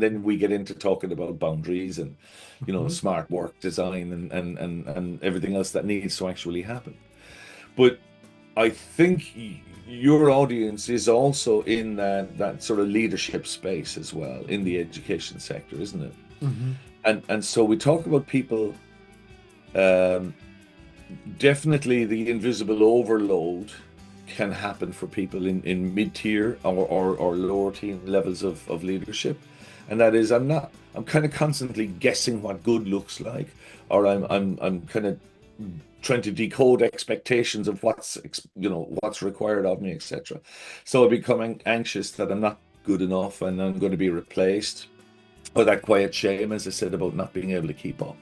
and then we get into talking about boundaries and, Mhm. smart work design and everything else that needs to actually happen. But I think your audience is also in that sort of leadership space as well in the education sector, isn't it? Mhm. And so we talk about people, um, definitely the invisible overload can happen for people in mid-tier or lower tier levels of leadership. And that is I'm kind of constantly guessing what good looks like, or I'm kind of trying to decode expectations of what's required of me, etc. So I become anxious that I'm not good enough and I'm going to be replaced, or that quiet shame, as I said, about not being able to keep up.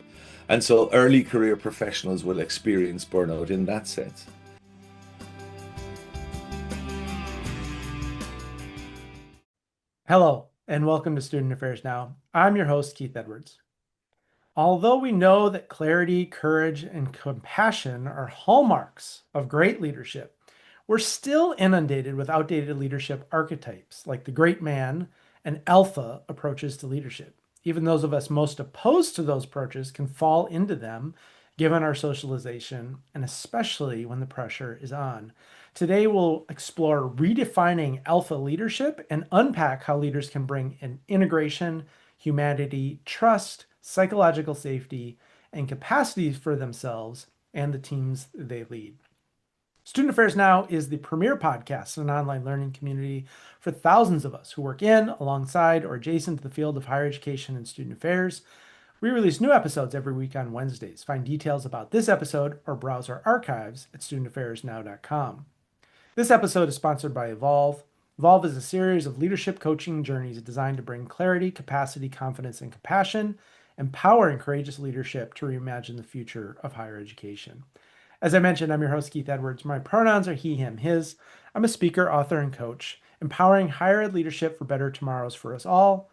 And so early career professionals will experience burnout in that sense. Hello, and welcome to Student Affairs Now. I'm your host, Keith Edwards. Although we know that clarity, courage, and compassion are hallmarks of great leadership, we're still inundated with outdated leadership archetypes like the great man and alpha approaches to leadership. Even those of us most opposed to those approaches can fall into them given our socialization and especially when the pressure is on. Today, we'll explore redefining alpha leadership and unpack how leaders can bring in integration, humanity, trust, psychological safety, and capacity for themselves and the teams they lead. Student Affairs Now is the premier podcast in an online learning community for thousands of us who work in, alongside, or adjacent to the field of higher education and student affairs. We release new episodes every week on Wednesdays. Find details about this episode or browse our archives at studentaffairsnow.com. This episode is sponsored by Evolve. Evolve is a series of leadership coaching journeys designed to bring clarity, capacity, confidence, and compassion, empowering courageous leadership to reimagine the future of higher education. As I mentioned, I'm your host, Keith Edwards. My pronouns are he, him, his. I'm a speaker, author, and coach, empowering higher ed leadership for better tomorrows for us all.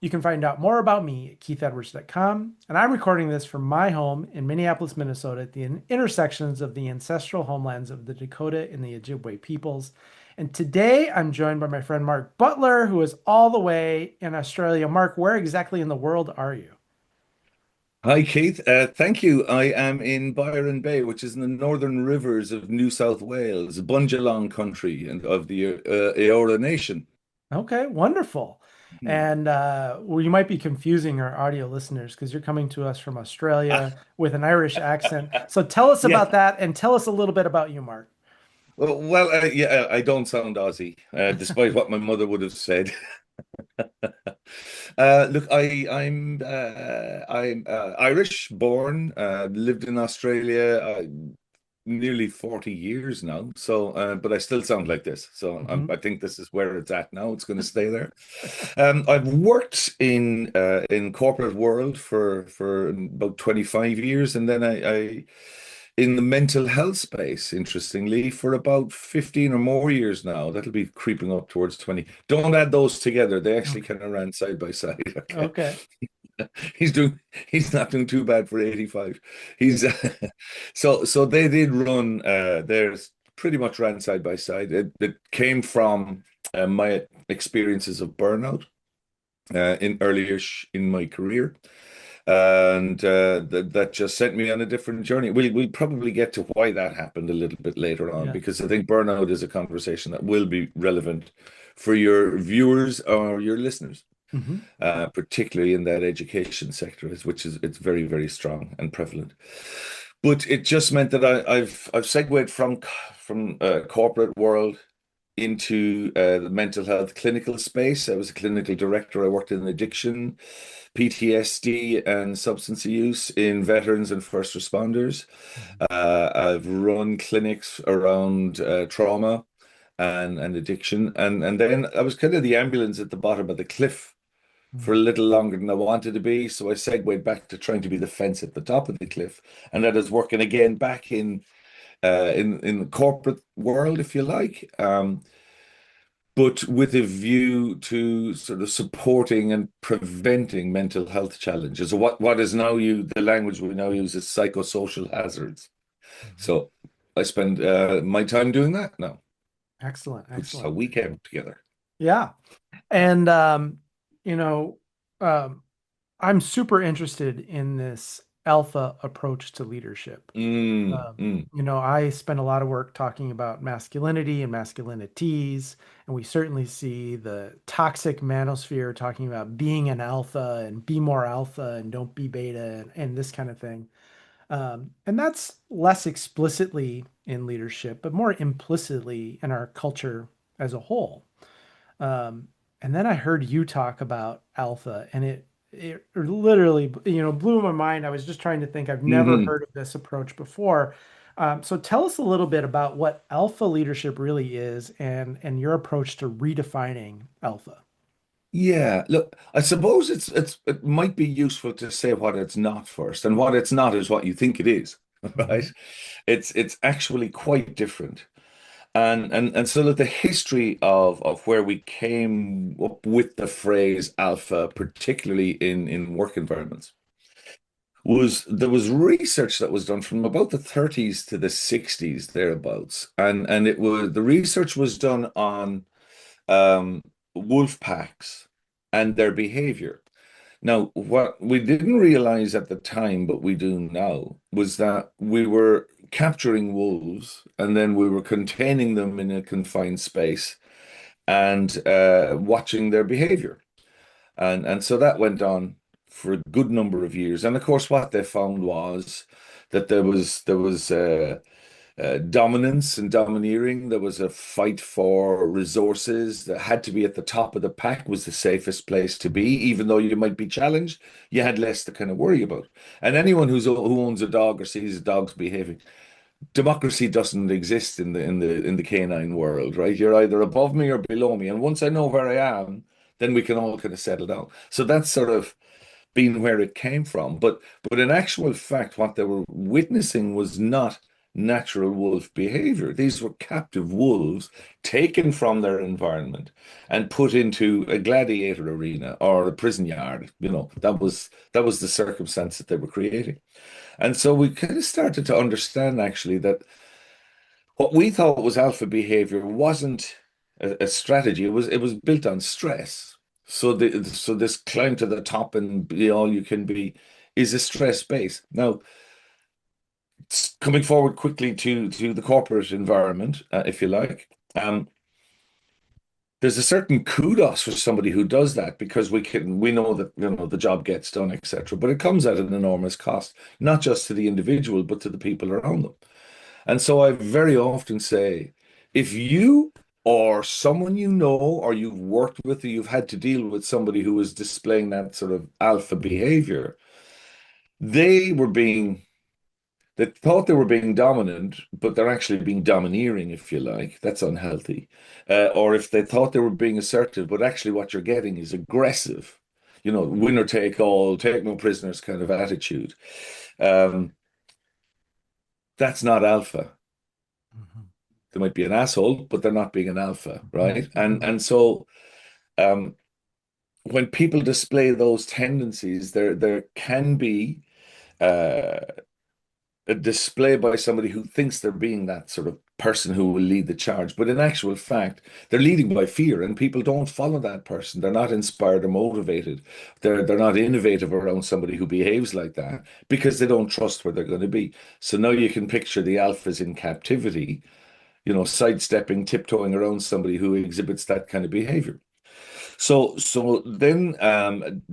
You can find out more about me at keithedwards.com. And I'm recording this from my home in Minneapolis, Minnesota, at the intersections of the ancestral homelands of the Dakota and the Ojibwe peoples. And today I'm joined by my friend Mark Butler, who is all the way in Australia. Mark, where exactly in the world are you? Hi, Keith. Thank you. I am in Byron Bay, which is in the northern rivers of New South Wales, Bundjalung country and of the Eora Nation. Okay, wonderful. Hmm. And well, you might be confusing our audio listeners because you're coming to us from Australia with an Irish accent. So tell us Yeah. about that and tell us a little bit about you, Mark. Well, yeah, I don't sound Aussie, despite what my mother would have said. Look, I'm Irish born, lived in Australia nearly 40 years now. So, but I still sound like this. So Hmm. I think this is where it's at now. It's going to stay there. I've worked in corporate world for about 25 years, and then I in the mental health space, interestingly, for about 15 or more years now. That'll be creeping up towards 20. Don't add those together. They actually Okay. kind of ran side by side. Okay. Okay. He's doing he's not doing too bad for 85. He's so they did run theirs pretty much ran side by side. It came from my experiences of burnout in early-ish in my career. And that just sent me on a different journey. We'll probably get to why that happened a little bit later on, Yeah. because I think burnout is a conversation that will be relevant for your viewers or your listeners, Hmm. particularly in that education sector, which is it's very, very strong and prevalent. But it just meant that I've segued from corporate world into the mental health clinical space. I was a clinical director. I worked in addiction, PTSD, and substance use in veterans and first responders. I've run clinics around trauma and addiction, and then I was kind of the ambulance at the bottom of the cliff for a little longer than I wanted to be. So I segued back to trying to be the fence at the top of the cliff, and that is working again back in the corporate world, if you like. But with a view to sort of supporting and preventing mental health challenges. So what is now the language we now use is psychosocial hazards. Mhm. So I spend my time doing that now, Excellent. which is how Excellent. we came together. Yeah. And you know, um, I'm super interested in this alpha approach to leadership. Mm, mm. I spend a lot of work talking about masculinity and masculinities, and we certainly see the toxic manosphere talking about being an alpha and be more alpha and don't be beta and this kind of thing. And that's less explicitly in leadership, but more implicitly in our culture as a whole. Um, and then I heard you talk about alpha, and it literally, blew my mind. I was just trying to think. I've never Hmm. heard of this approach before. So tell us a little bit about what alpha leadership really is, and your approach to redefining alpha. Yeah, look, I suppose it might be useful to say what it's not first, and what it's not is what you think it is, right? Mhm. It's actually quite different. And so that the history of where we came up with the phrase alpha, particularly in work environments, was there was research that was done from about the 30s to the 60s thereabouts, and it was the research was done on um, wolf packs and their behavior. Now, what we didn't realize at the time, but we do now, was that we were capturing wolves and then we were containing them in a confined space and watching their behavior. And so that went on for a good number of years. And of course, what they found was that there was dominance and domineering. There was a fight for resources that had to be at the top of the pack was the safest place to be, even though you might be challenged, you had less to kind of worry about. And anyone who owns a dog or sees a dog's behaving, democracy doesn't exist in the canine world, right? You're either above me or below me, and once I know where I am, then we can all kind of settle down. So that's sort of been where it came from. But in actual fact, what they were witnessing was not natural wolf behavior. These were captive wolves taken from their environment and put into a gladiator arena or a prison yard. That was the circumstance that they were creating. And so we kind of started to understand actually that what we thought was alpha behavior wasn't a strategy. It was built on stress. So this climb to the top and be all you can be is a stress base. Now, coming forward quickly to the corporate environment, if you like, there's a certain kudos for somebody who does that because we know that the job gets done, etc. But it comes at an enormous cost, not just to the individual, but to the people around them. And so I very often say, if you or someone you know or you've worked with or you've had to deal with somebody who is displaying that sort of alpha behavior, they were being they thought they were being dominant, but they're actually being domineering, if you like. That's unhealthy. Or if they thought they were being assertive, but actually what you're getting is aggressive, winner take all, take no prisoners kind of attitude. Um, that's not alpha. Mhm. They might be an asshole, but they're not being an alpha, Mhm. right? And Mhm. and so um, when people display those tendencies, there can be uh, a display by somebody who thinks they're being that sort of person who will lead the charge, but in actual fact, they're leading by fear, and people don't follow that person. They're not inspired or motivated. They're not innovative around somebody who behaves like that because they don't trust where they're going to be. So now you can picture the alphas in captivity, sidestepping, tiptoeing around somebody who exhibits that kind of behavior. So then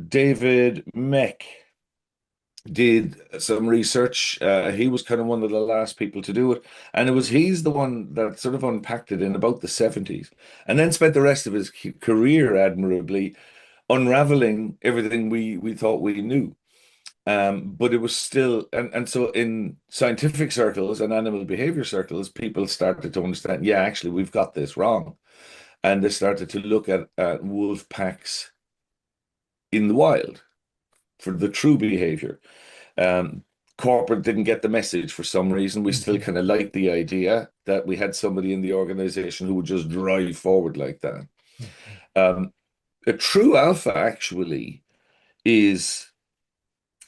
David Meck did some research. He was kind of one of the last people to do it. And he's the one that sort of unpacked it in about the 70s and then spent the rest of his career admirably unraveling everything we thought we knew. But it was still, and so in scientific circles and animal behavior circles, people started to understand, yeah, actually, we've got this wrong. And they started to look at wolf packs in the wild for the true behavior. Um, Corporate didn't get the message for some reason. We still Mhm. kind of liked the idea that we had somebody in the organization who would just drive forward like that. Mhm. Um, a true alpha actually is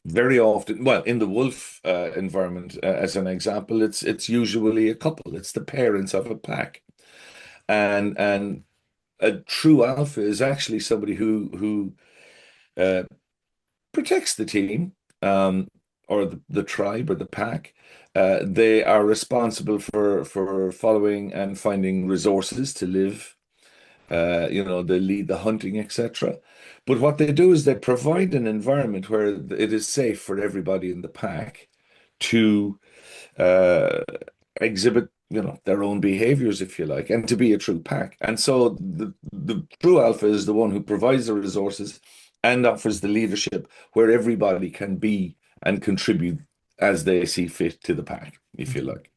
very often, well, in the wolf environment, as an example, it's usually a couple. It's the parents of a pack, and a true alpha is actually somebody who uh, protects the team, um, or the tribe or the pack. They are responsible for following and finding resources to live. They lead the hunting, etc. But what they do is they provide an environment where it is safe for everybody in the pack to uh, exhibit, their own behaviors, if you like, and to be a true pack. And so the true alpha is the one who provides the resources and offers the leadership where everybody can be and contribute as they see fit to the pack, if you Mhm. like.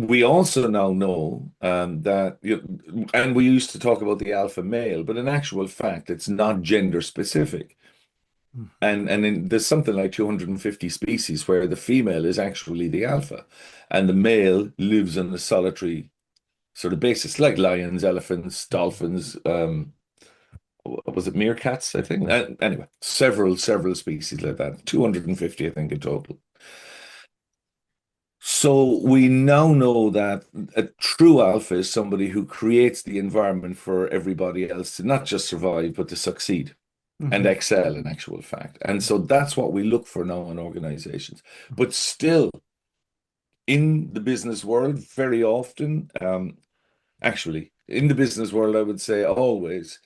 We also now know that, and we used to talk about the alpha male, but in actual fact, it's not gender specific. Mhm. And there's something like 250 species where the female is actually the alpha, and the male lives on a solitary sort of basis, like lions, elephants, Mhm. dolphins. Was it meerkats? I think. Anyway, several species like that. 250, I think, in total. So we now know that a true alpha is somebody who creates the environment for everybody else to not just survive, but to succeed and Mhm. excel in actual fact. And so that's what we look for now in organizations. Mhm. But still, in the business world, very often, actually, in the business world, I would say always,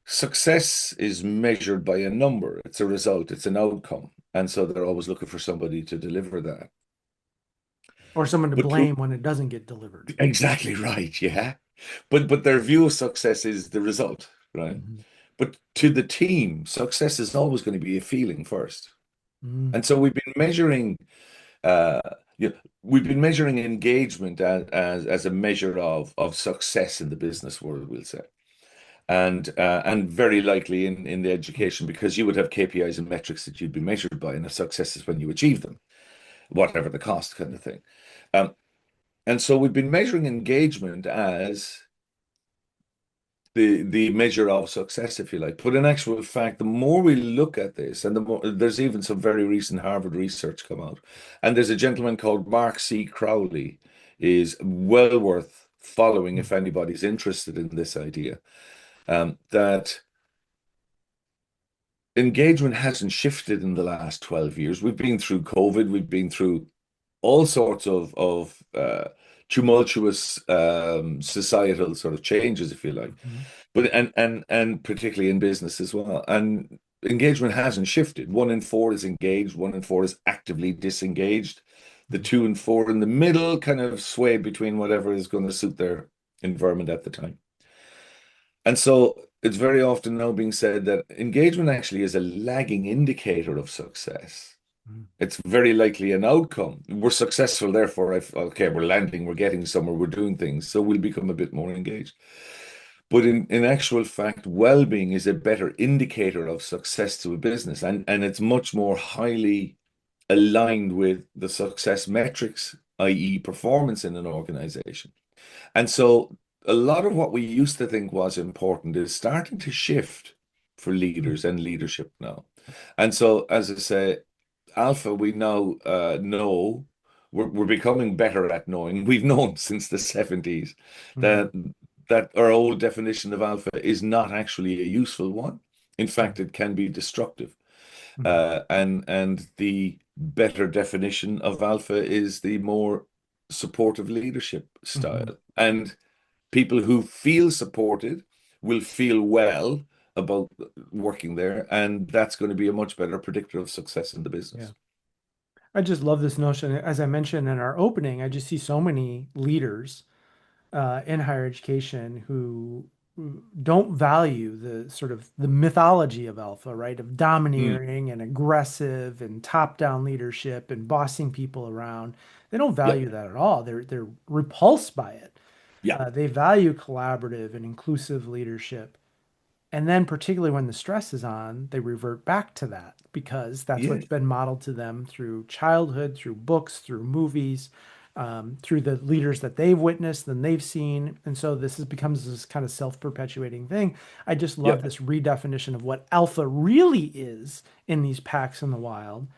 success is measured by a number. It's a result, it's an outcome. And so they're always looking for somebody to deliver that. Or someone to But true, blame when it doesn't get delivered. exactly right, yeah. But their view of success is the result, right? Mhm. But to the team, success is always going to be a feeling first. Mhm. And so uh, we've been measuring engagement as a measure of success in the business world, we'll say, and very likely in the education because you would have KPIs and metrics that you'd be measured by, and a success is when you achieve them, whatever the cost, kind of thing. Um, and so we've been measuring engagement as the measure of success, if you like. But in actual fact, the more we look at this, and the more there's even some very recent Harvard research come out, and there's a gentleman called Mark C. Crowley, is well worth following if anybody's interested in this idea. That engagement hasn't shifted in the last 12 years. We've been through COVID, we've been through all sorts of tumultuous societal sort of changes, if you like. Mhm. But and particularly in business as well. And engagement hasn't shifted. 1 in 4 is engaged, 1 in 4 is actively disengaged. The Mhm. 2 and 4 in the middle kind of sway between whatever is going to suit their environment at the time. And so it's very often now being said that engagement actually is a lagging indicator of success. Mhm. It's very likely an outcome. We're successful, therefore, if okay, we're landing, we're getting somewhere, we're doing things, so we'll become a bit more engaged. But in actual fact, well-being is a better indicator of success to a business, and it's much more highly aligned with the success metrics, i.e., performance in an organization. And so a lot of what we used to think was important is starting to shift for Mhm. leaders and leadership now. And so, as I say, Alpha, we now know we're becoming better at knowing. We've known since the 70s Mhm. that our old definition of alpha is not actually a useful one. In fact, it can be destructive. Mhm. And the better definition of alpha is the more supportive leadership Mhm. style. And people who feel supported will feel well about working there, and that's going to be a much better predictor of success in the Yeah. business. I just love this notion. As I mentioned in our opening, I just see so many leaders in higher education who don't value the sort of the mythology of alpha, right? Of Mm, domineering and aggressive and top-down leadership and bossing people around. They don't yeah, value that at all. They're repulsed by it. yeah, They value collaborative and inclusive leadership. And then, particularly when the stress is on, they revert back to that because that's yeah, what's been modeled to them through childhood, through books, through movies, through the leaders that they've witnessed and they've seen. And so becomes this kind of self-perpetuating thing. I just yeah, love this redefinition of what alpha really is in these packs in the wild.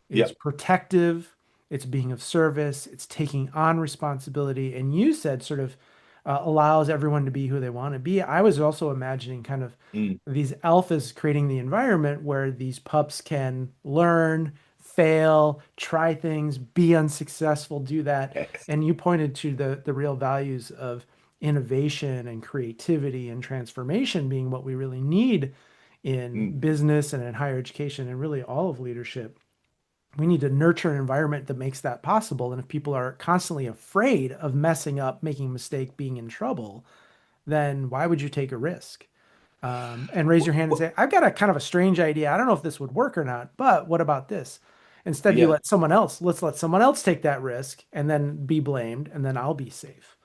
yeah, It's protective, it's being of service, it's taking on responsibility. And you said sort of allows everyone to be who they want to be. I was also imagining kind of Mm. these alphas creating the environment where these pups can learn, fail, try things, be unsuccessful, do that. Yes. And you pointed to the real values of innovation and creativity and transformation being what we really need in Mm. business and in higher education and really all of leadership. We need to nurture an environment that makes that possible. And if people are constantly afraid of messing up, making a mistake, being in trouble, then why would you take a risk? And raise your hand and say, I've got a kind of a strange idea. I don't know if this would work or not, but what about this? Instead, you Yeah. let someone else, let's let someone else take that risk and then be blamed, and then I'll be safe.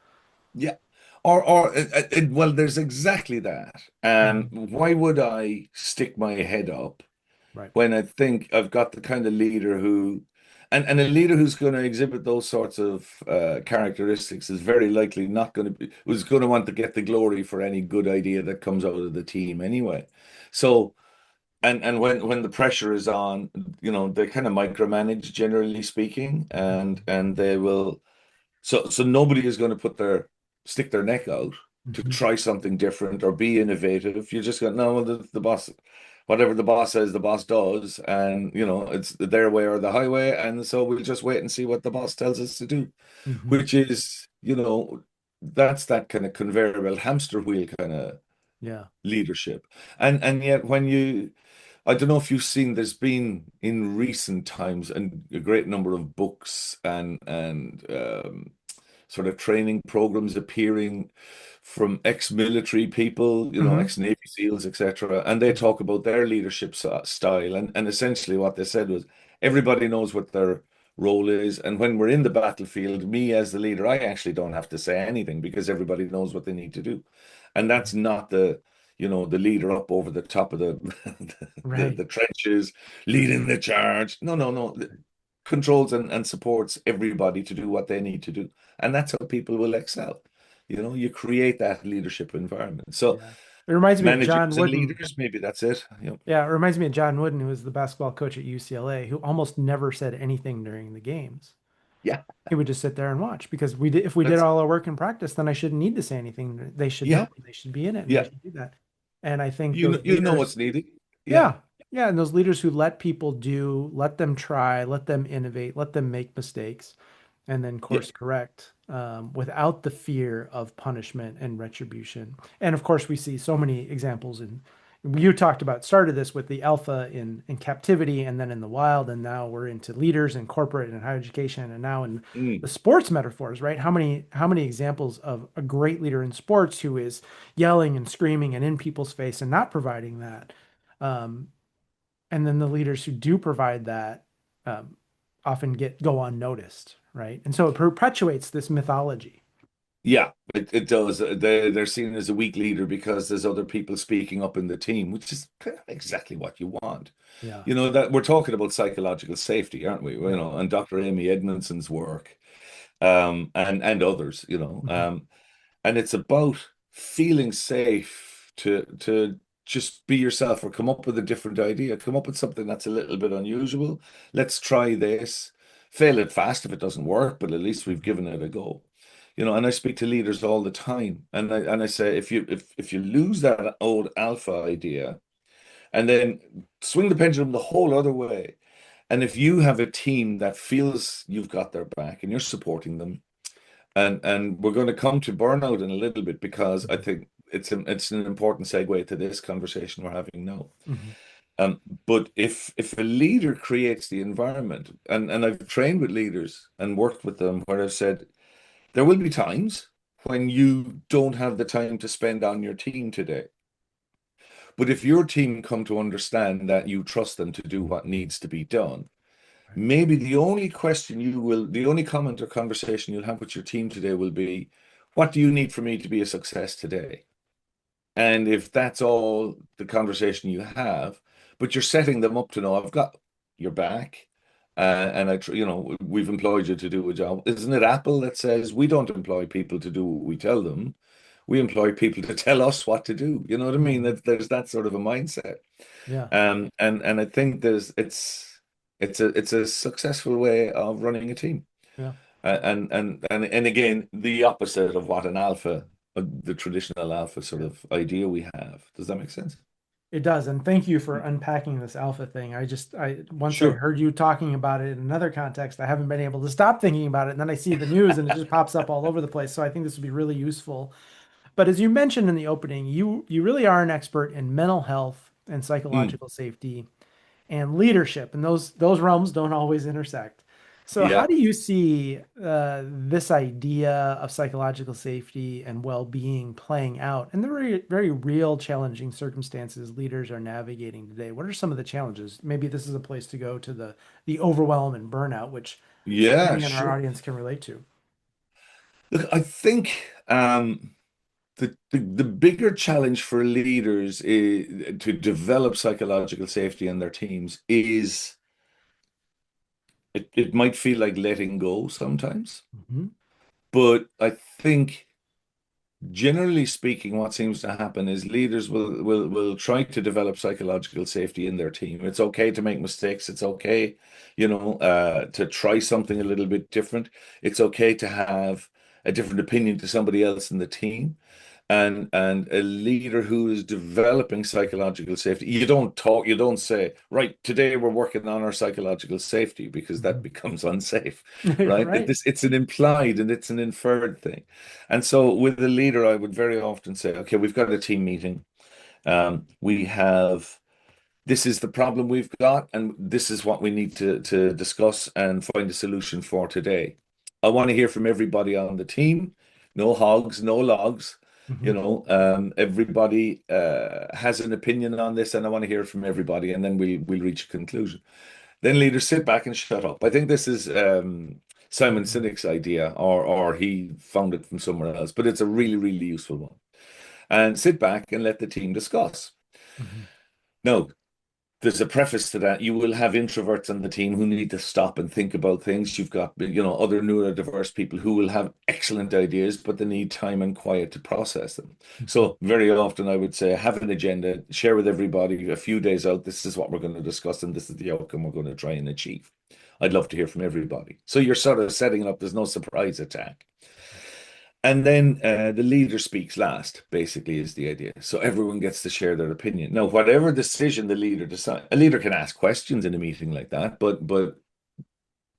Yeah. Well, there's exactly that. And Mhm. why would I stick my head up Right. when I think I've got the kind of leader and a leader who's going to exhibit those sorts of characteristics is very likely not going to who's going to want to get the glory for any good idea that comes out of the team anyway. So, and when the pressure is on, they kind of micromanage, generally speaking, and they will. So nobody is going to stick their neck out to Mhm. try something different or be innovative. You're just going, no, well, the boss, whatever the boss says, the boss does, and it's their way or the highway, and so we'll just wait and see what the boss tells us to do, Mhm. which is, that's that kind of conveyor belt hamster wheel kind of Yeah. leadership. And yet I don't know if you've seen, there's been in recent times a great number of books and sort of training programs appearing from ex-military people, Hmm. ex-Navy SEALs, etc. And they talk about their leadership style. And essentially what they said was everybody knows what their role is. And when we're in the battlefield, me as the leader, I actually don't have to say anything because everybody knows what they need to do. And that's not the leader up over the top of the Right. the trenches leading the charge. No, no, no. Controls and supports everybody to do what they need to do. And that's how people will excel. You create that leadership environment. So Yeah. It reminds me of John managers and Wooden. leaders, maybe that's it. Yeah, it reminds me of John Wooden, who was the basketball coach at UCLA, who almost never said anything during the games. Yeah, He would just sit there and watch because if we did that's all our work in practice, then I shouldn't need to say anything. They should know, yeah, they should be in it, and they yeah. should do that. And I think You know, those you know leaders, what's needed. Yeah. yeah, yeah, and those leaders who let people do, let them try, let them innovate, let them make mistakes, and then Yeah. course correct without the fear of punishment and retribution. And of course, we see so many examples in you talked about started this with the alpha in captivity and then in the wild, and now we're into leaders in corporate and higher education, and now in Mm. the sports metaphors, right? How many examples of a great leader in sports who is yelling and screaming and in people's face and not providing that, um, and then the leaders who do provide that um, often go unnoticed, right? And so it perpetuates this mythology. Yeah, it does. They're seen as a weak leader because there's other people speaking up in the team, which is kind of exactly what you want. Yeah, That we're talking about psychological safety, aren't we? yeah. And Dr. Amy Edmondson's work, and others, Mhm. and it's about feeling safe to just be yourself or come up with a different idea, come up with something that's a little bit unusual. Let's try this. Fail it fast if it doesn't work, but at least we've given it a go. And I speak to leaders all the time, and I say if you lose that old alpha idea and then swing the pendulum the whole other way, and if you have a team that feels you've got their back and you're supporting them, and we're going to come to burnout in a little bit because I Mhm. think it's an important segue to this conversation we're having now. Mhm. Um, but if a leader creates the environment, and I've trained with leaders and worked with them where I've said there will be times when you don't have the time to spend on your team today. But if your team come to understand that you trust them to do what needs to be done, Right. maybe the only comment or conversation you'll have with your team today will be, what do you need for me to be a success today? And if that's all the conversation you have, but you're setting them up to know, I've got your back, and we've employed you to do a job. Isn't it Apple that says we don't employ people to do what we tell them? We employ people to tell us what to do. You know what I mean? Mhm. There's that sort of a mindset. Yeah, And I think it's a successful way of running a team. yeah. And again, the opposite of what an alpha, the traditional alpha sort Yeah. of idea we have. Does that make sense? It does. And thank you for unpacking this alpha thing. Once I Sure. heard you talking about it in another context, I haven't been able to stop thinking about it. And then I see the news and it just pops up all over the place. So I think this would be really useful. But as you mentioned in the opening, you really are an expert in mental health and Mm, psychological safety and leadership, and those realms don't always intersect. So how yeah. do you see this idea of psychological safety and well-being playing out in the very, very real challenging circumstances leaders are navigating today? What are some of the challenges? Maybe this is a place to go to the overwhelm and burnout, which Yeah, many in our sure. audience can relate to. Look, I think the bigger challenge for leaders to develop psychological safety in their teams is it might feel like letting go sometimes, Mhm. but I think generally speaking, what seems to happen is leaders will try to develop psychological safety in their team. It's okay to make mistakes. It's okay, to try something a little bit different. It's okay to have a different opinion to somebody else in the team. And a leader who is developing psychological safety, you don't say, right, today we're working on our psychological safety because that Mhm. becomes unsafe, right? Right. It's an implied and it's an inferred thing. And so with the leader, I would very often say, okay, we've got a team meeting. We have this is the problem we've got, and this is what we need to discuss and find a solution for today. I want to hear from everybody on the team. No hogs, no logs. Mhm. Everybody has an opinion on this, and I want to hear from everybody, and then we'll reach a conclusion. Then leaders sit back and shut up. I think this is Simon Mhm. Sinek's idea, or he found it from somewhere else, but it's a really, really useful one. And sit back and let the team discuss. Mhm. Now, there's a preface to that. You will have introverts on the team who need to stop and think about things. You've got, other neurodiverse people who will have excellent ideas, but they need time and quiet to process them. Mhm. So very often I would say, have an agenda, share with everybody a few days out. This is what we're going to discuss, and this is the outcome we're going to try and achieve. I'd love to hear from everybody. So you're sort of setting it up. There's no surprise attack. And then the leader speaks last, basically, is the idea. So everyone gets to share their opinion. Now, whatever decision the leader decides, a leader can ask questions in a meeting like that, but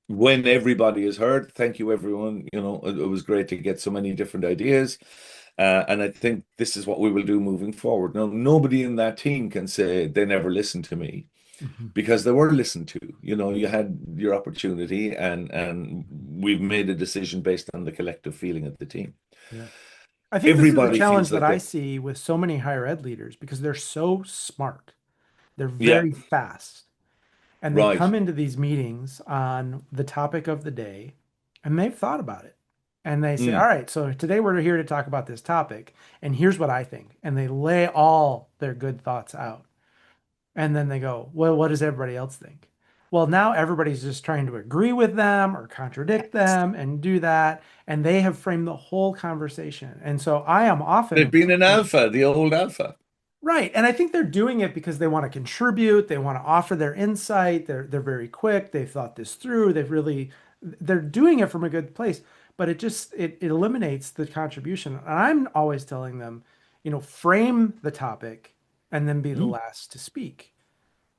when everybody is heard, thank you, everyone. It was great to get so many different ideas. And I think this is what we will do moving forward. Now, nobody in that team can say they never listened to me Mhm. because they were listened to. You had your opportunity, and we've made a decision based on the collective feeling of the team. Yeah. I think this is a Everybody challenge feels that like I that. see with so many higher ed leaders because they're so smart. They're Yeah, very fast. And they right. come into these meetings on the topic of the day and they've thought about it. And they say, all Mm. right, so today we're here to talk about this topic. And here's what I think. And they lay all their good thoughts out. And then they go, well, what does everybody else think? Well, now everybody's just trying to agree with them or contradict them and do that. And they have framed the whole conversation. And so I am They've often been an alpha, the old alpha. right. And I think they're doing it because they want to contribute, they want to offer their insight, they're very quick, they've thought this through, they're doing it from a good place, but it eliminates the contribution. And I'm always telling them, frame the topic and then be the Mm. last to speak.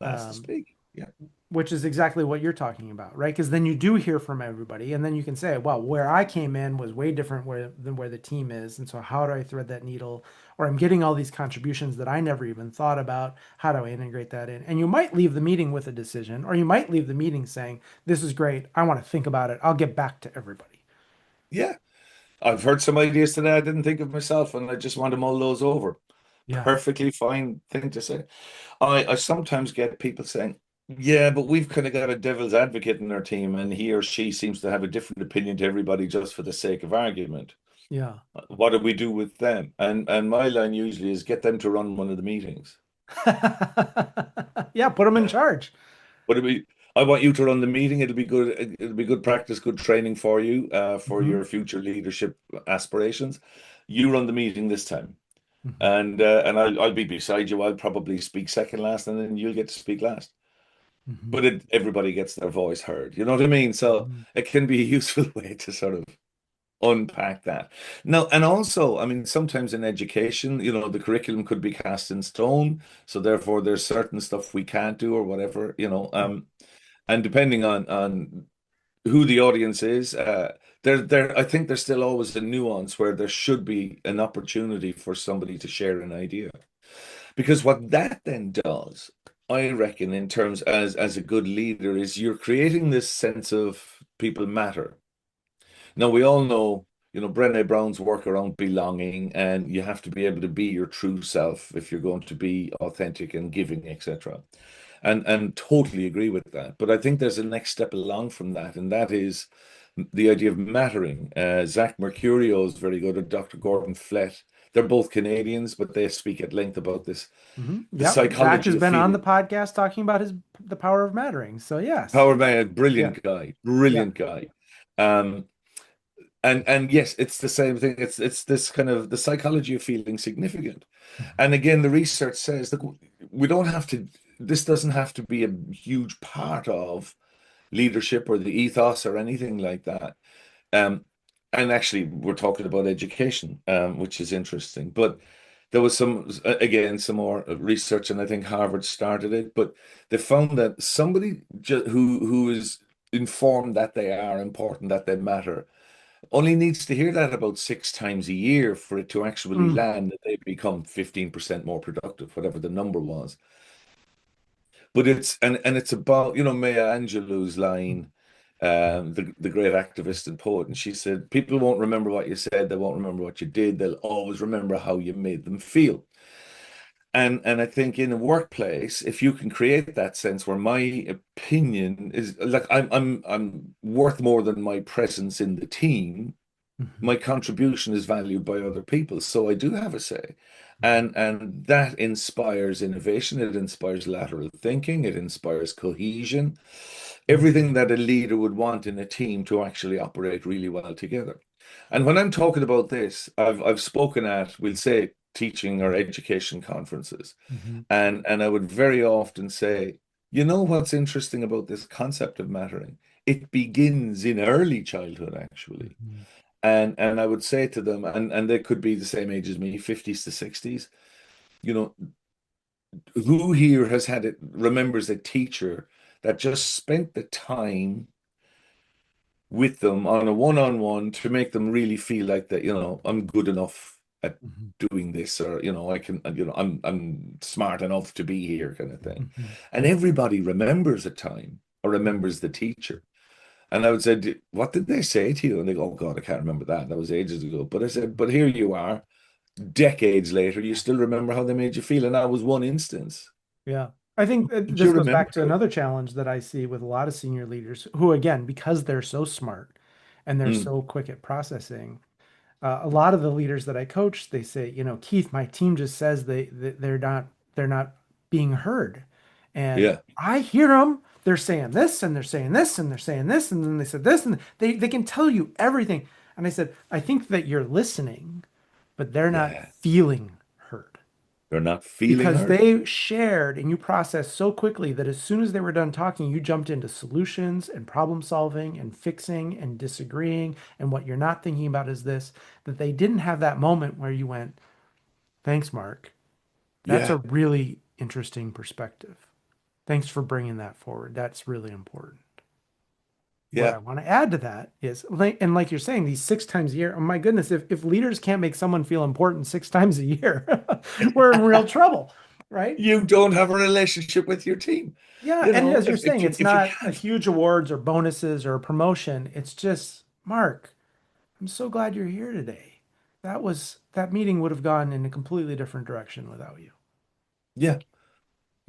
Last to Um, speak. Yeah. which is exactly what you're talking about, right? Because then you do hear from everybody, and then you can say, "Well, where I came in was way different than where the team is, and so how do I thread that needle?" Or I'm getting all these contributions that I never even thought about. How do I integrate that in? And you might leave the meeting with a decision, or you might leave the meeting saying, "This is great. I want to think about it. I'll get back to everybody." Yeah. I've heard some ideas today I didn't think of myself, and I just want to mull those over. Yeah. Perfectly fine thing to say. I sometimes get people saying, yeah, but we've kind of got a devil's advocate in our team, and he or she seems to have a different opinion to everybody just for the sake of argument. Yeah. What do we do with them? And my line usually is get them to run one of the meetings. Yeah, put them in charge. What do we? I want you to run the meeting. It'll be good. It'll be good practice, good training for you, for Hmm. your future leadership aspirations. You run the meeting this time, Hmm. and I'll be beside you. I'll probably speak second last, and then you'll get to speak last. Hmm. but everybody gets their voice heard. You know what I mean? So Hmm. it can be a useful way to sort of unpack that. Now, and also, I mean, sometimes in education, the curriculum could be cast in stone, so therefore there's certain stuff we can't do or whatever, Yeah. and depending on who the audience is, I think there's still always a nuance where there should be an opportunity for somebody to share an idea. Because what that then does, I reckon, in terms as a good leader, is you're creating this sense of people matter. Now we all know, Brené Brown's work around belonging, and you have to be able to be your true self if you're going to be authentic and giving, etc. And totally agree with that. But I think there's a next step along from that, and that is the idea of mattering. Zach Mercurio is very good, at Dr. Gordon Flett. They're both Canadians, but they speak at length about this. Hmm. The Yep. Zach psychology has of been on the feeling. podcast talking about the power of mattering. So yes. Power Man, Yeah. brilliant guy, Yeah. brilliant guy. Um, and yes, it's the same thing. It's this kind of the psychology of feeling significant. And again, the research says that we don't have to, this doesn't have to be a huge part of leadership or the ethos or anything like that. Um, and actually, we're talking about education, which is interesting. But there was again, some more research, and I think Harvard started it. But they found that somebody who is informed that they are important, that they matter, only needs to hear that about 6 times a year for it to actually Mm. land that they become 15% more productive, whatever the number was. But it's about, Maya Angelou's line, the great activist and poet, and she said, people won't remember what you said, they won't remember what you did, they'll always remember how you made them feel. And I think in a workplace, if you can create that sense where my opinion is like I'm worth more than my presence in the team, Mhm. my contribution is valued by other people, so I do have a say. Mhm. And that inspires innovation, it inspires lateral thinking, it inspires cohesion, everything Mhm. that a leader would want in a team to actually operate really well together. And when I'm talking about this, I've spoken at, we'll say, teaching or education conferences, Mhm. and I would very often say, what's interesting about this concept of mattering? It begins in early childhood, actually. Mhm. And I would say to them, and they could be the same age as me, 50s to 60s, you know, who here has had it, remembers a teacher that just spent the time with them on a one-on-one to make them really feel like that, I'm good enough at Mhm. doing this, or, I can, I'm smart enough to be here, kind of thing. Mhm. And everybody remembers a time or Mhm. remembers the teacher. And I would say, what did they say to you? And they go, oh God, I can't remember that. That was ages ago. But I said, but here you are, decades later, you still remember how they made you feel. And that was one instance. Yeah. I think But you this goes remember back to it. another challenge that I see with a lot of senior leaders who, again, because they're so smart and they're Mm, so quick at processing, a lot of the leaders that I coach, they say, Keith, my team just says they're not being heard. And yeah, I hear them. They're saying this and they're saying this and they're saying this and then they said this and they can tell you everything. And I said, I think that you're listening, but they're not yeah. feeling heard They're not feeling because heard. they shared and you processed so quickly that as soon as they were done talking, you jumped into solutions and problem solving and fixing and disagreeing. And what you're not thinking about is this, that they didn't have that moment where you went, thanks, Mark. That's a Yeah, really interesting perspective. Thanks for bringing that forward. That's really important. What I yeah. want to add to that is, and like you're saying, these 6 times a year, oh my goodness, if leaders can't make someone feel important 6 times a year, we're in real trouble, right? You don't have a relationship with your team. Yeah, and as you're If saying, you it's if you not a can't, huge awards or bonuses or a promotion. It's just, Mark, I'm so glad you're here today. That meeting would have gone in a completely different direction without you. yeah.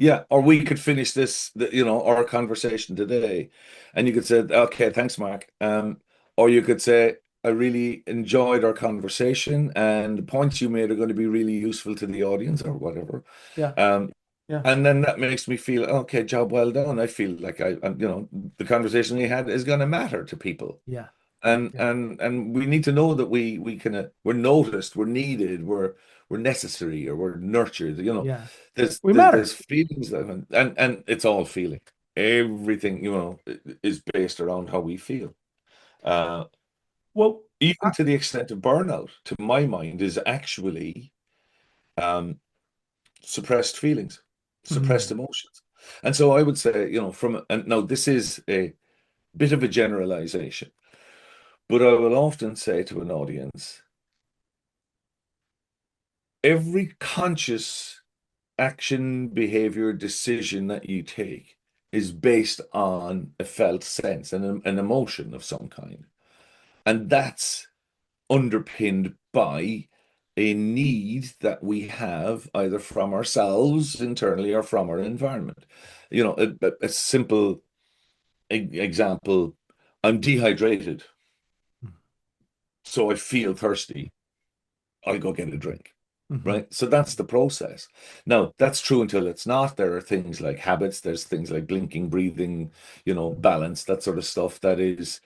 Yeah, or we could finish our conversation today, and you could say, "Okay, thanks, Mark." Or you could say, "I really enjoyed our conversation, and the points you made are going to be really useful to the audience, or whatever." Yeah, Um, yeah, and then that makes me feel, okay, job well done. I feel like the conversation we had is going to matter to people. yeah, and yeah, and and we need to know that we kind of we're noticed, we're needed, we're necessary, or we're nurtured. yeah. There's We there's, there's matter. feelings that, and it's all feeling. everything, is based around how we feel. Uh, Well, Even to the extent of burnout, to my mind, is actually um, suppressed feelings, suppressed mm, emotions. And so I would say, and now this is a bit of a generalization, but I will often say to an audience, every conscious action, behavior, decision that you take is based on a felt sense and an emotion of some kind. And that's underpinned by a need that we have either from ourselves internally or from our environment. A simple example, I'm dehydrated, so I feel thirsty. I'll go get a drink. mhm, Right. So that's the process. Now, that's true until it's not. There are things like habits, there's things like blinking, breathing, balance, that sort of stuff that is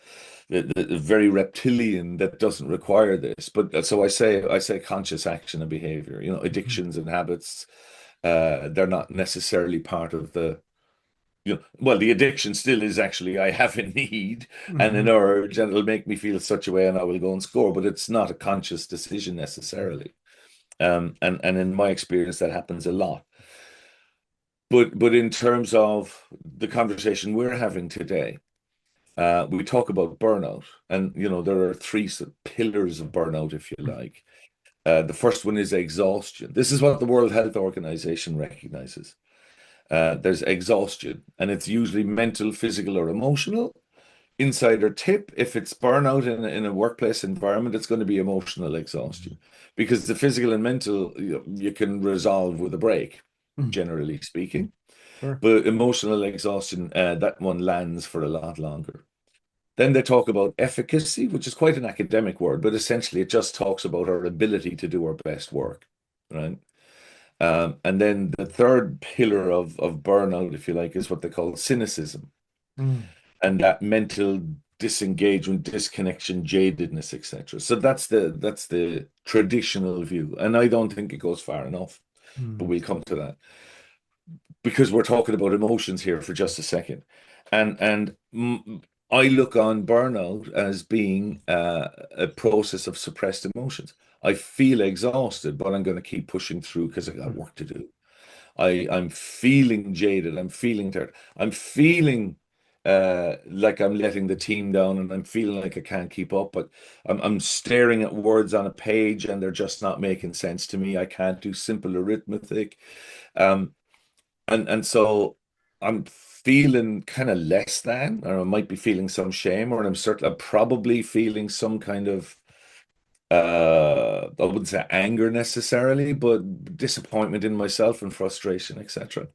very reptilian that doesn't require this. But so I say conscious action and behavior, mhm, addictions and habits, they're not necessarily part of well, the addiction still is actually I have a need and an mhm, urge, and it'll make me feel such a way, and I will go and score, but it's not a conscious decision mhm, necessarily. And in my experience, that happens a lot. But in terms of the conversation we're having today, we talk about burnout, and there are three pillars of burnout, if you like. The first one is exhaustion. This is what the World Health Organization recognizes. There's exhaustion, and it's usually mental, physical, or emotional. Insider tip, if it's burnout in a workplace environment, it's going to be emotional mhm, exhaustion because the physical and mental you can resolve with a break, mhm. generally speaking. Sure. But emotional exhaustion, that one lands for a lot longer. Then they talk about efficacy, which is quite an academic word, but essentially it just talks about our ability to do our best work, right? And then the third pillar of burnout, if you like, is what they call cynicism, Mm, and that mental disengagement, disconnection, jadedness, etc. So that's the traditional view, and I don't think it goes far enough, but mm, we'll come to that because we're talking about emotions here for just a second, and I look on burnout as being a process of suppressed emotions. I feel exhausted, but I'm going to keep pushing through because I got mm, work to do. I'm feeling jaded. I'm feeling tired. I'm feeling like I'm letting the team down, and I'm feeling like I can't keep up. But I'm staring at words on a page, and they're just not making sense to me. I can't do simple arithmetic, um, and so I'm feeling kind of less than, or I might be feeling some shame, or I'm probably feeling some kind of I wouldn't say anger necessarily, but disappointment in myself and frustration, etc.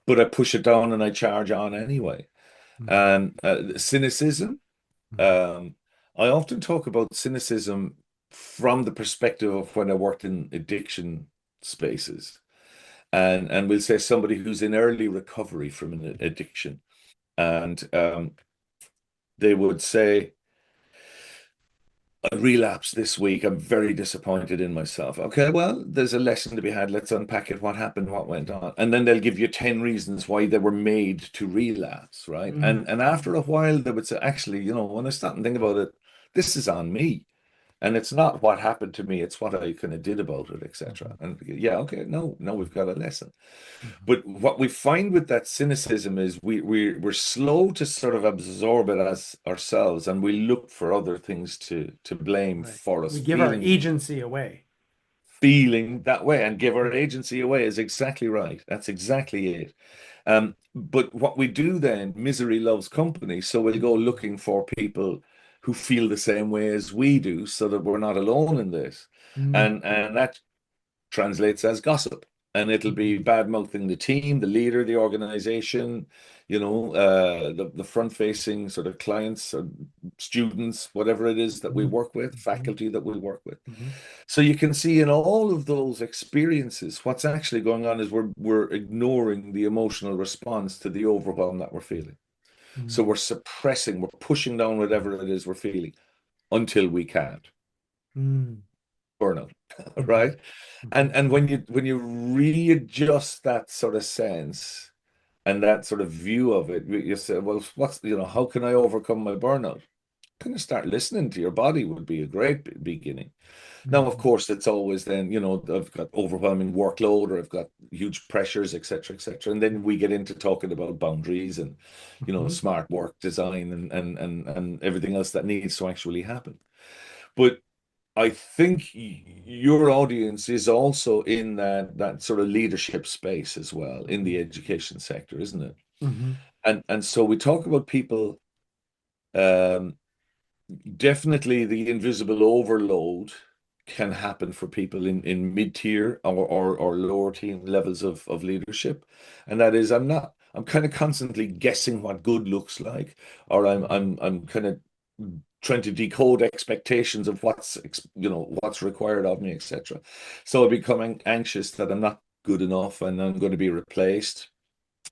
But I push it down and I charge on anyway. mm, And cynicism, mm, um, I often talk about cynicism from the perspective of when I worked in addiction spaces. And we'll say somebody who's in early recovery from an addiction. And they would say, I relapsed this week. I'm very disappointed in myself. Okay, well, there's a lesson to be had. Let's unpack it. What happened? What went on? And then they'll give you 10 reasons why they were made to relapse, right? mm, And after a while, they would say, actually, when I start and think about it, this is on me. And it's not what happened to me, it's what I kind of did about it, etc. mhm, And yeah, okay, no, no, we've got a lesson. mhm, But what we find with that cynicism is we're slow to sort of absorb it as ourselves, and we look for other things to blame right. for us We give our feeling agency away. that way and give our agency away is exactly right. That's exactly it. But what we do then, misery loves company, so we'll go Mhm, looking for people who feel the same way as we do, so that we're not alone in this, mm, and that translates as gossip. And it'll be mhm, bad mouthing the team, the leader, the organization, the front facing sort of clients or students, whatever it is that we mhm, work with, mhm, faculty that we work with. mhm, So you can see in all of those experiences, what's actually going on is we're ignoring the emotional response to the overwhelm that we're feeling. So mm, we're suppressing, we're pushing down whatever it is we're feeling until we can't. mm, Burnout, mhm, right? And mhm, and when you readjust that sort of sense, and that sort of view of it, you say, well, how can I overcome my burnout? Kind of start listening to your body would be a great beginning. Now, of Mhm. course, it's always then, I've got overwhelming workload or I've got huge pressures, et cetera, et cetera. And then we get into talking about boundaries and, Mhm. smart work design and everything else that needs to actually happen. But I think your audience is also in that sort of leadership space as well in the Mhm. education sector, isn't it? Mhm. And so we talk about people, um, definitely the invisible overload can happen for people in mid-tier or lower team levels of leadership. And that is I'm kind of constantly guessing what good looks like, or Mhm. I'm kind of trying to decode expectations of what's required of me, etc. So I become anxious that I'm not good enough and I'm going to be replaced,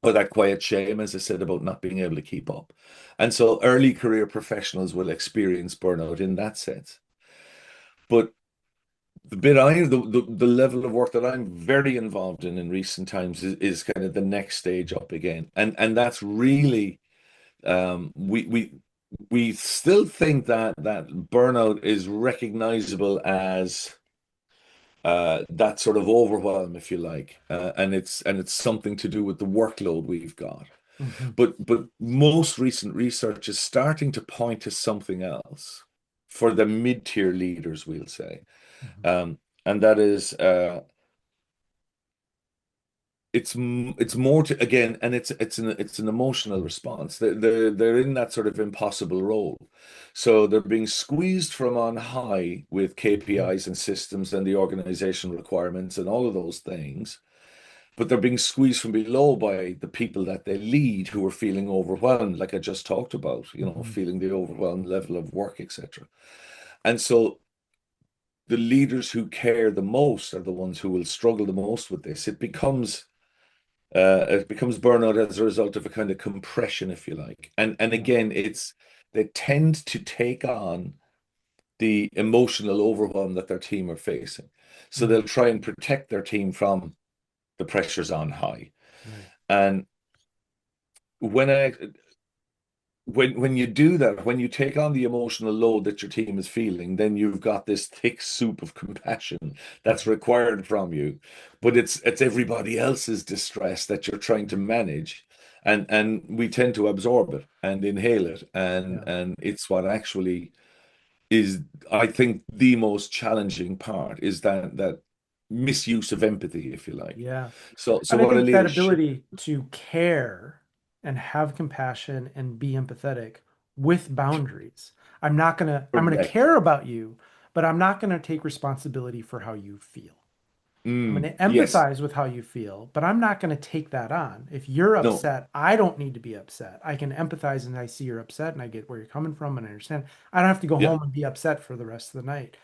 or that quiet shame, as I said, about not being able to keep up. And so early career professionals will experience burnout in that sense. But the level of work that I'm very involved in recent times is kind of the next stage up again. And that's really, we still think that burnout is recognizable as that sort of overwhelm, if you like, and it's something to do with the workload we've got. Mhm. But most recent research is starting to point to something else for the mid-tier leaders, we'll say. Mhm. Um, and that is it's more to again, and it's an emotional response. They're in that sort of impossible role. So they're being squeezed from on high with Mhm. KPIs and systems and the organization requirements and all of those things, but they're being squeezed from below by the people that they lead who are feeling overwhelmed, like I just talked about, Mhm. feeling the overwhelmed level of work, etc. And so the leaders who care the most are the ones who will struggle the most with this. It becomes burnout as a result of a kind of compression, if you like. And Yeah. again, they tend to take on the emotional overwhelm that their team are facing. So they'll Mhm. try and protect their team from the pressures on high. Right. And when I when you do that, when you take on the emotional load that your team is feeling, then you've got this thick soup of compassion that's Mhm. required from you. But it's everybody else's distress that you're trying to manage. And we tend to absorb it and inhale it. And Yeah. and it's what actually is, I think, the most challenging part is that misuse of empathy, if you like. Yeah. So And I what a think that leadership. ability to care and have compassion and be empathetic with boundaries. I'm gonna Correct. care about you, but I'm not gonna take responsibility for how you feel. I'm going to Yes. empathize with how you feel, but I'm not going to take that on. If you're No. upset, I don't need to be upset. I can empathize and I see you're upset and I get where you're coming from and I understand. I don't have to go Yeah. home and be upset for the rest of the night.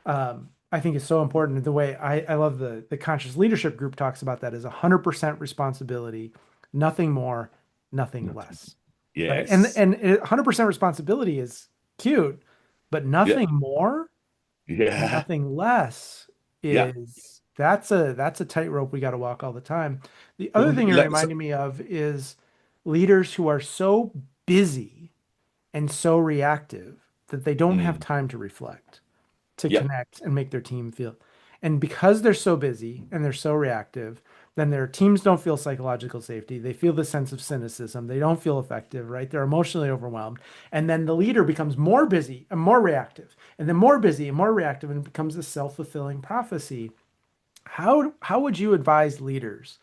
I think it's so important. The way I love the conscious leadership group talks about that is 100% responsibility, nothing more, nothing Nothing. less. Right. Yes. 100% responsibility is cute, but Yeah. nothing more and Yeah. nothing less Yeah. is that's a tightrope we got to walk all the time. The other Well, thing you're reminding me of is leaders who are so busy and so reactive that they don't have mm, time to reflect, to yeah. connect and make their team feel. And because they're so busy and they're so reactive, then their teams don't feel psychological safety. They feel the sense of cynicism. They don't feel effective, right? They're emotionally overwhelmed. And then the leader becomes more busy and more reactive, and then more busy and more reactive, and it becomes a self-fulfilling prophecy. How would you advise leaders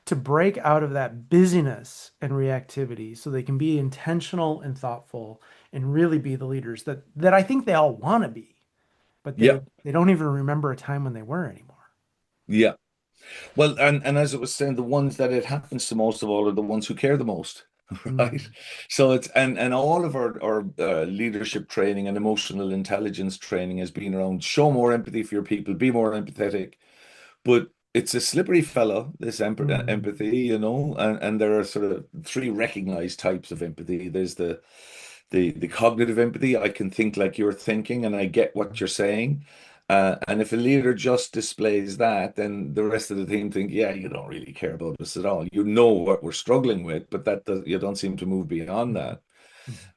to break out of that busyness and reactivity so they can be intentional and thoughtful and really be the leaders that I think they all want to be? But Yeah. they don't even remember a time when they were anymore. Yeah. Well, and as I was saying, the ones that it happens to most of all are the ones who care the most, right? Mhm. So it's and all of our leadership training and emotional intelligence training has been around show more empathy for your people, be more empathetic. But it's a slippery fellow, this Mhm. empathy, and there are sort of three recognized types of empathy. There's the cognitive empathy. I can think like you're thinking, and I get what you're saying. And if a leader just displays that, then the rest of the team think, yeah, you don't really care about us at all. You know what we're struggling with, but you don't seem to move beyond Mhm. that.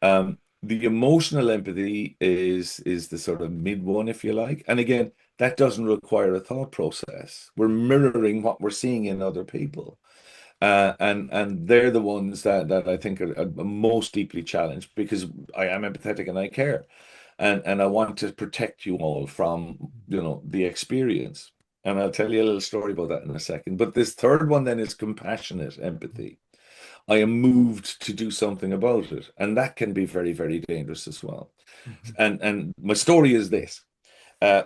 Mhm. The emotional empathy is the sort of mid one, if you like. And again, that doesn't require a thought process. We're mirroring what we're seeing in other people. And they're the ones that I think are most deeply challenged because I am empathetic and I care. And I want to protect you all from, the experience. And I'll tell you a little story about that in a second. But this third one then is compassionate empathy. I am moved to do something about it. And that can be very, very dangerous as well. Mhm. And my story is this.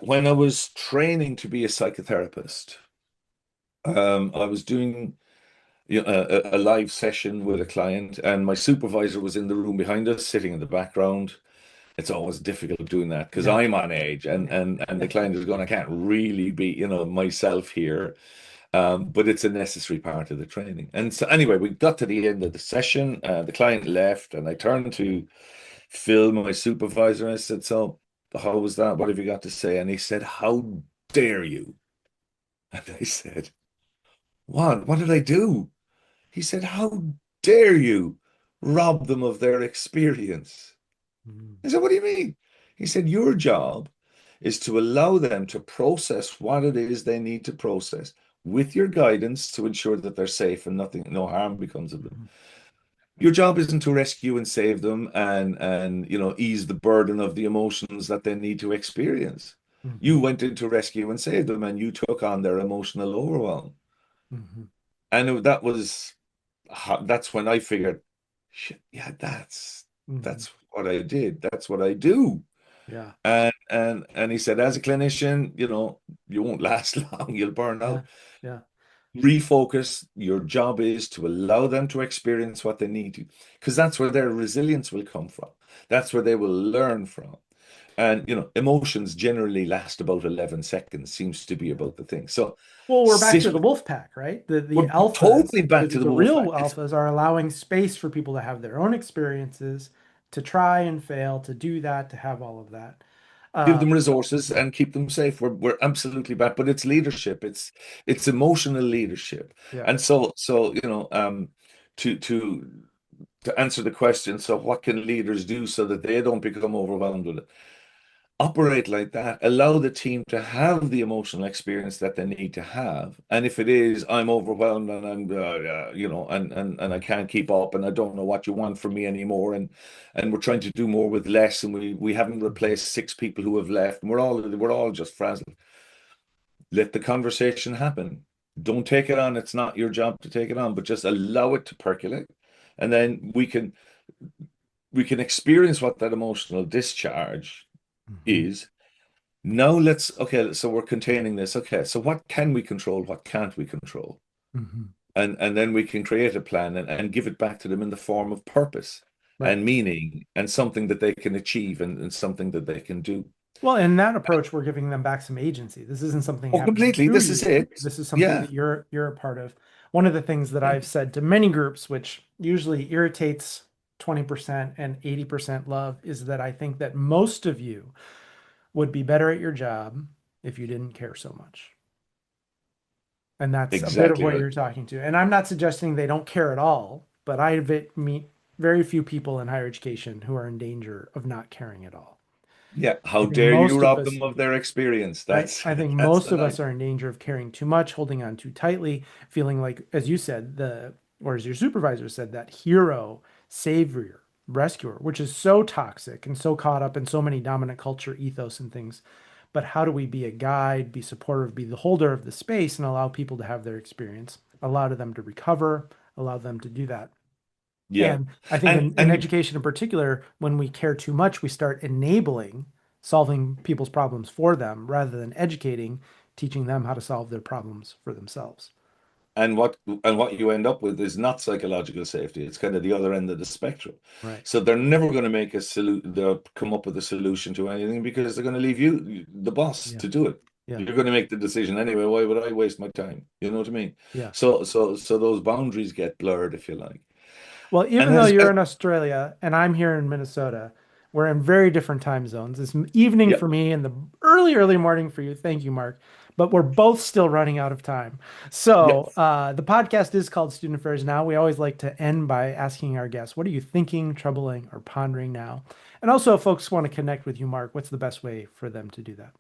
When I was training to be a psychotherapist, I was doing a live session with a client, and my supervisor was in the room behind us, sitting in the background. It's always difficult doing that because Yeah. I'm on edge, and the client is going, I can't really be, myself here. But it's a necessary part of the training. And so anyway, we got to the end of the session. The client left, and I turned to Phil, my supervisor, and I said, "So, how was that? What have you got to say?" And he said, "How dare you?" And I said, "What? What did I do?" He said, "How dare you rob them of their experience?" Mhm. I said, "What do you mean?" He said, "Your job is to allow them to process what it is they need to process with your guidance to ensure that they're safe and no harm becomes of them. Mhm. Your job isn't to rescue and save them and ease the burden of the emotions that they need to experience. You Mhm. went in to rescue and save them, and you took on their emotional overwhelm." Mhm. And that's when I figured, shit, yeah, Mhm. that's what I did. That's what I do. Yeah. And he said, as a clinician, you won't last long. You'll burn Yeah. out. Yeah. Refocus. Your job is to allow them to experience what they need to, because that's where their resilience will come from. That's where they will learn from. And emotions generally last about 11 seconds, seems to be Yeah. about the thing. So Well, we're back to sit, the wolf pack, right? The we're alphas, totally back to the the wolf real pack. It's alphas are allowing space for people to have their own experiences, to try and fail, to do that, to have all of that. give Uh, them resources and keep them safe. We're absolutely back, but it's leadership. It's emotional leadership. yeah. And so to to to answer the question, so what can leaders do so that they don't become overwhelmed with it? Operate like that. Allow the team to have the emotional experience that they need to have. And if it is, I'm overwhelmed and and I can't keep up and I don't know what you want from me anymore. And we're trying to do more with less, and we haven't Mhm. replaced six people who have left, and we're all just frazzled. Let the conversation happen. Don't take it on. It's not your job to take it on, but just allow it to percolate. And then we can experience what that emotional discharge Mhm. is. Now okay, so we're containing this. Okay, so what can we control? What can't we control? Mhm. And then we can create a plan and give it back to them in the form of purpose Right. and meaning and something that they can achieve and something that they can do. Well, in that approach, we're giving them back some agency. This isn't something Oh, happening completely. to This is you. it. This is something Yeah. that you're a part of. One of the things that Yeah. I've said to many groups, which usually irritates 20% and 80% love, is that I think that most of you would be better at your job if you didn't care so much. And that's a bit of Exactly what right. you're talking to. And I'm not suggesting they don't care at all, but meet very few people in higher education who are in danger of not caring at all. Yeah. I How think dare you most of rob us them of their experience? right? That's I think that's most the of night. us are in danger of caring too much, holding on too tightly, feeling like, as you said, or as your supervisor said, that hero, savior, rescuer, which is so toxic and so caught up in so many dominant culture ethos and things. But how do we be a guide, be supportive, be the holder of the space and allow people to have their experience, allow them to recover, allow them to do that? Yeah. And I think And in and education in particular, when we care too much, we start enabling solving people's problems for them rather than educating, teaching them how to solve their problems for themselves. And what you end up with is not psychological safety. It's kind of the other end of the spectrum. Right. So they're never going to make a solution. They'll come up with a solution to anything because they're going to leave you, the boss, Yeah. to do it. Yeah. You're going to make the decision anyway. Why would I waste my time? You know what I mean? Yeah. So those boundaries get blurred, if you like. Well, And even though you're in Australia and I'm here in Minnesota, We're in very different time zones. It's evening Yeah. for me and the early morning for you. Thank you, Mark. But we're both still running out of time. Yeah. So the podcast is called Student Affairs Now. We always like to end by asking our guests, what are you thinking, troubling, or pondering now? And also, if folks want to connect with you, Mark, what's the best way for them to do that?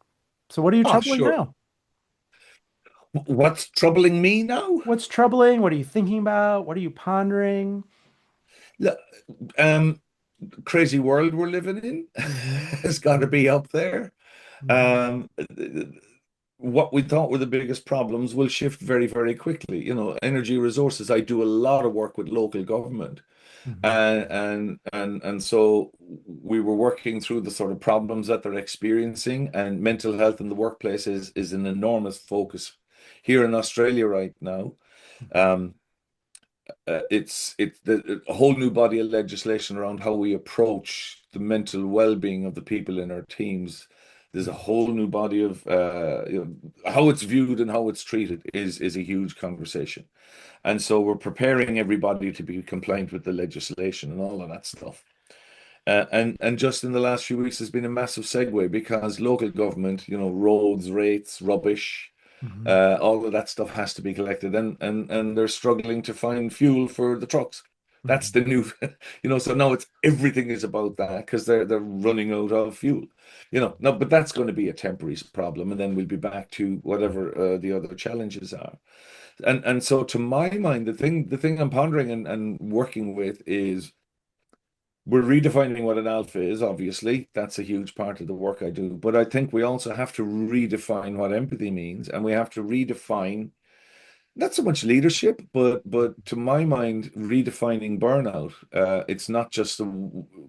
So what are you Oh, troubling sure. now? What's troubling me now? What's troubling? What are you thinking about? What are you pondering? Look, um, crazy world we're living in Hmm. has got to be up there. Hmm. Um, what we thought were the biggest problems will shift very, very quickly. Energy resources. I do a lot of work with local government, Hmm. and so we were working through the sort of problems that they're experiencing, and mental health in the workplace is an enormous focus here in Australia right now. Um, it's a whole new body of legislation around how we approach the mental well-being of the people in our teams. There's a whole new body of how it's viewed and how it's treated is a huge conversation. And so we're preparing everybody to be compliant with the legislation and all of that stuff. And just in the last few weeks, there's been a massive segue because local government, roads, rates, rubbish, Hmm. all of that stuff has to be collected, and they're struggling to find fuel for the trucks. That's Hmm. the new, So now it's everything is about that because they're running out of fuel, No, but that's going to be a temporary problem, and then we'll be back to whatever the other challenges are. And so, to my mind, the thing I'm pondering and working with is we're redefining what an alpha is, obviously. That's a huge part of the work I do. But I think we also have to redefine what empathy means, and we have to redefine not so much leadership, but to my mind, redefining burnout. It's not just a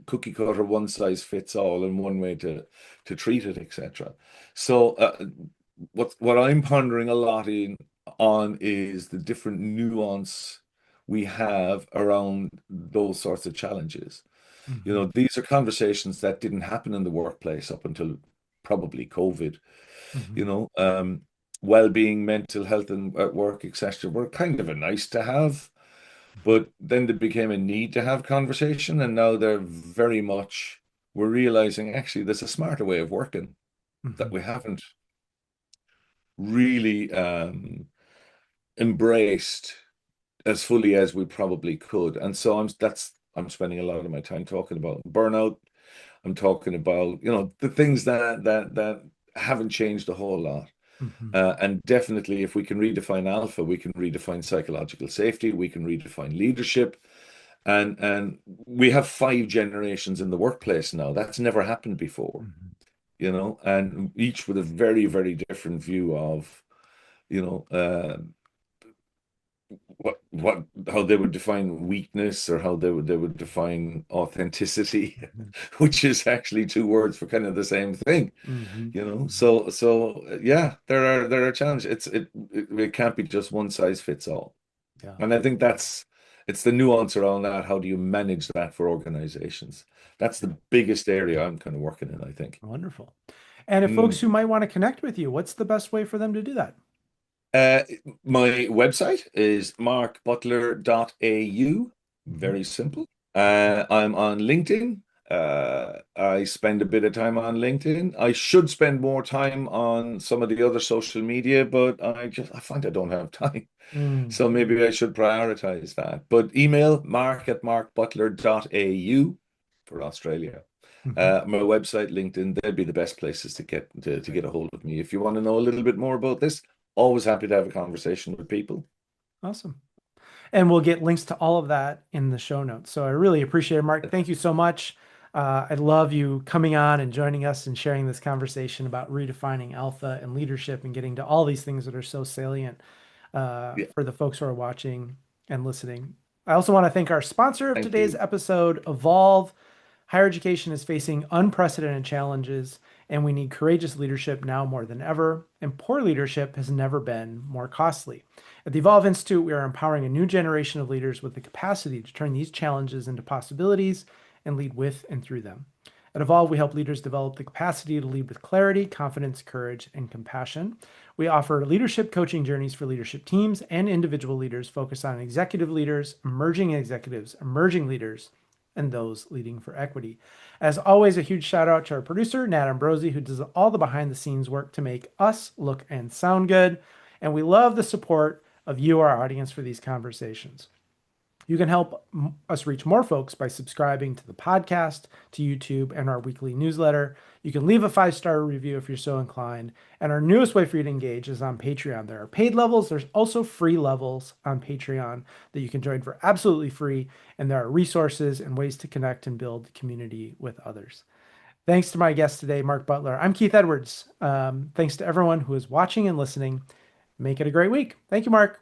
cookie cutter, one size fits all, and one way to treat it, etc. So what I'm pondering a lot on is the different nuance we have around those sorts of challenges. Hmm. These are conversations that didn't happen in the workplace up until probably COVID. You Hmm. know, um, well-being, mental health, and at work, etc., were kind of a nice to have, but then they became a need to have conversation, and now they're very much we're realizing actually there's a smarter way of working that Hmm. we haven't really embraced as fully as we probably could. And so I'm spending a lot of my time talking about burnout. I'm talking about, the things that haven't changed a whole lot. Hmm. And definitely, if we can redefine alpha, we can redefine psychological safety, we can redefine leadership. And we have 5 generations in the workplace now. That's never happened before, and each with a very, very different view of, you know, what how they would define weakness or how they would define authenticity, Hmm. which is actually 2 words for kind of the same thing. Hmm. So yeah, there are challenges. It can't be just one size fits all. Yeah. And I think it's the nuance around that. How do you manage that for organizations? That's Yeah. the biggest area I'm kind of working in, I think. Wonderful. And if folks Mm. who might want to connect with you, what's the best way for them to do that? Uh, my website is markbutler.au. Hmm. Very simple. I'm on LinkedIn. I spend a bit of time on LinkedIn. I should spend more time on some of the other social media, but I find I don't have time. Mm. So maybe I should prioritize that. But email mark@markbutler.au for Australia. Hmm. My website, LinkedIn, they'd be the best places to get Great. a hold of me. If you want to know a little bit more about this, always happy to have a conversation with people. Awesome. And we'll get links to all of that in the show notes. So I really appreciate it, Mark. Thank you so much. I love you coming on and joining us and sharing this conversation about redefining alpha and leadership and getting to all these things that are so salient Yeah, for the folks who are watching and listening. I also want to thank our sponsor of thank today's you. episode, Evolve. Higher education is facing unprecedented challenges, and we need courageous leadership now more than ever. And poor leadership has never been more costly. At the Evolve Institute, we are empowering a new generation of leaders with the capacity to turn these challenges into possibilities and lead with and through them. At Evolve, we help leaders develop the capacity to lead with clarity, confidence, courage, and compassion. We offer leadership coaching journeys for leadership teams and individual leaders focused on executive leaders, emerging executives, emerging leaders, and those leading for equity. As always, a huge shout out to our producer, Nat Ambrosi, who does all the behind the scenes work to make us look and sound good. And we love the support of you, our audience, for these conversations. You can help us reach more folks by subscribing to the podcast, to YouTube, and our weekly newsletter. You can leave a 5-star review if you're so inclined. And our newest way for you to engage is on Patreon. There are paid levels. There's also free levels on Patreon that you can join for absolutely free. And there are resources and ways to connect and build community with others. Thanks to my guest today, Mark Butler. I'm Keith Edwards. Thanks to everyone who is watching and listening. Make it a great week. Thank you, Mark.